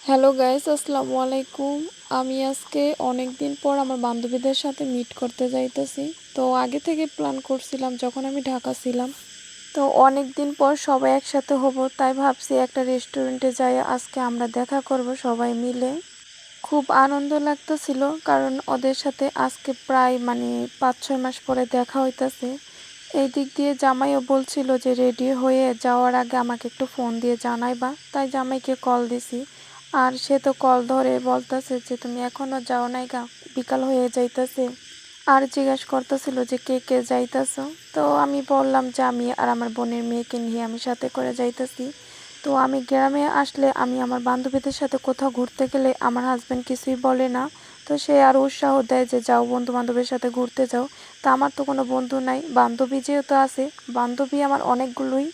Hello guys, আসসালামু আলাইকুম। আমি আজকে অনেক দিন পর আমার বান্ধবীদের সাথে মিট করতে যাইতেছি। তো আগে থেকে প্ল্যান করছিলাম যখন আমি ঢাকা ছিলাম। তো অনেক দিন পর সবাই একসাথে হব, তাই ভাবছি একটা রেস্টুরেন্টে যাই আজকে আমরা দেখা করব সবাই মিলে। খুব আনন্দ লাগতেছিল কারণ ওদের সাথে আজকে প্রায় ৫-৬ মাস পরে দেখা হইতাছে। এই দিক দিয়ে জামাইও বলছিল যে রেডি হয়ে যাওয়ার আগে আমাকে একটু ফোন দিয়ে জানাইবা, তাই জামাইকে কল দিছি। আর সে তো কল ধরে বলতেছে যে তুমি এখনো যাও নাই গা, বিকাল হয়ে যাইতেছে। আর জিজ্ঞাসা করতেছিল যে কে কে যাইতেছ। তো আমি বললাম যে আমি আর আমার বোনের মেয়েকে নিয়ে আমি সাথে করে যাইতেছি। তো আমি গ্রামে আসলে আমি আমার বান্ধবীদের সাথে কোথাও ঘুরতে গেলে আমার হাজব্যান্ড কিছুই বলে না। তো সে আর উৎসাহ দেয় যে যাও, বন্ধু বান্ধবের সাথে ঘুরতে যাও। তা আমার তো কোনো বন্ধু নাই, বান্ধবী যেহেতু আছে, বান্ধবী আমার অনেকগুলোই,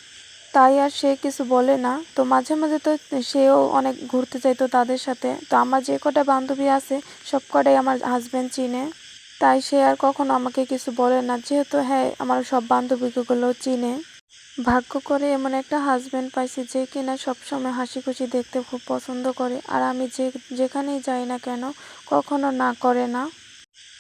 তাই আর সে কিছু বলে না। তো মাঝে মাঝে তো সেও অনেক ঘুরতে চাইতো তাদের সাথে। তো আমার যে কটা বান্ধবী আছে সব কটাই আমার হাজব্যান্ড চিনে, তাই সে আর কখনো আমাকে কিছু বলে না, যেহেতু হ্যাঁ আমার সব বান্ধবীগুলো চিনে। ভাগ্য করে এমন একটা হাজব্যান্ড পাইছি যে কিনা সবসময় হাসি খুশি দেখতে খুব পছন্দ করে, আর আমি যেখানেই যাই না কেন কখনো না করে না।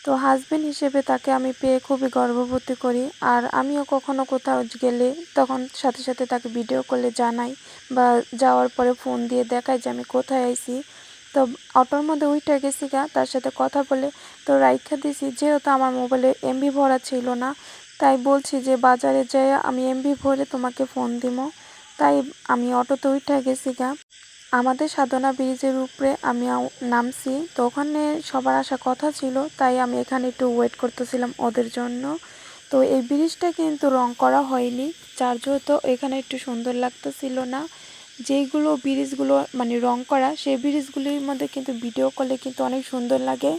তো হাজবেন্ড হিসেবে তাকে আমি পেয়ে খুবই গর্ববোধ করি। আর আমিও কখনো কোথাও গেলে তখন সাথে সাথে তাকে ভিডিও কলে জানাই, বা যাওয়ার পরে ফোন দিয়ে দেখাই যে আমি কোথায় আইছি। তো অটোর মধ্যে উঠে গেছি গা, তার সাথে কথা বলে তো রাইখা দিছি, যেহেতু আমার মোবাইলে এমবি ভরা ছিল না, তাই বলছি যে বাজারে যেয়ে আমি এমবি ভরে তোমাকে ফোন দিব। তাই আমি অটোতে উঠে গেছি গা। আমাদের সাধনা ব্রিজের উপরে আমি নামছি, তো ওখানে সবার আসার কথা ছিল, তাই আমি এখানে একটু ওয়েট করতেছিলাম ওদের জন্য। তো এই ব্রিজটা কিন্তু রং করা হয়নি, যার যেহেতু এখানে একটু সুন্দর লাগতেছিল না। যেইগুলো ব্রিজগুলো রং করা, সেই ব্রিজগুলির মধ্যে কিন্তু ভিডিও করলে কিন্তু অনেক সুন্দর লাগে।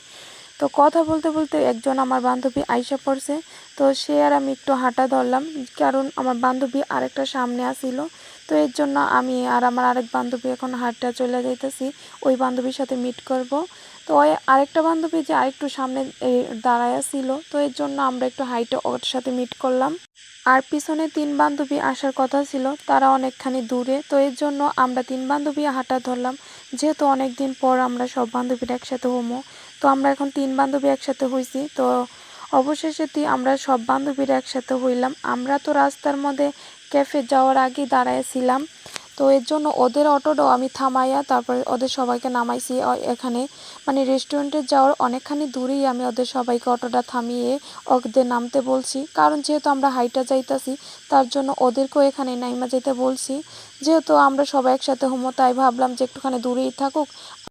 তো কথা বলতে বলতে একজন আমার বান্ধবী আইসা পড়ছে। তো সে আর আমি একটু হাঁটা ধরলাম, কারণ আমার বান্ধবী আরেকটা সামনে আসিল। তো এর জন্য আমি আর আমার আরেক বান্ধবী এখন হাঁটা চলে যাইতেছি ওই বান্ধবীর সাথে মিট করব। তো ওই আরেকটা বান্ধবী যে আরেকটু সামনে দাঁড়ায় ছিল, তো এর জন্য আমরা একটু হাইটে ওর সাথে মিট করলাম। আর পিছনে 3 বান্ধবী আসার কথা ছিল, তারা অনেকখানি দূরে, তো এর জন্য আমরা 3 বান্ধবী হাঁটা ধরলাম। যেহেতু অনেক দিন পর আমরা সব বান্ধবীরা একসাথে হমো, তো আমরা এখন 3 বান্ধবী একসাথে হইছি। তো অবশেষে আমরা সব বান্ধবীরা একসাথে হইলাম। আমরা তো রাস্তার মধ্যে ক্যাফে যাওয়ার আগেই দাঁড়াইছিলাম। তো এর জন্য ওদের অটোটাও আমি থামাইয়া তারপরে ওদের সবাইকে নামাইছি এখানে, রেস্টুরেন্টে যাওয়ার অনেকখানি দূরেই আমি ওদের সবাইকে অটোটা থামিয়ে ওদের নামতে বলছি, কারণ যেহেতু আমরা হাইটা যাইতাছি তার জন্য ওদেরকেও এখানে নাইমা যেতে বলছি। যেহেতু আমরা সবাই একসাথে হমো, তাই ভাবলাম যে একটুখানি দূরেই থাকুক।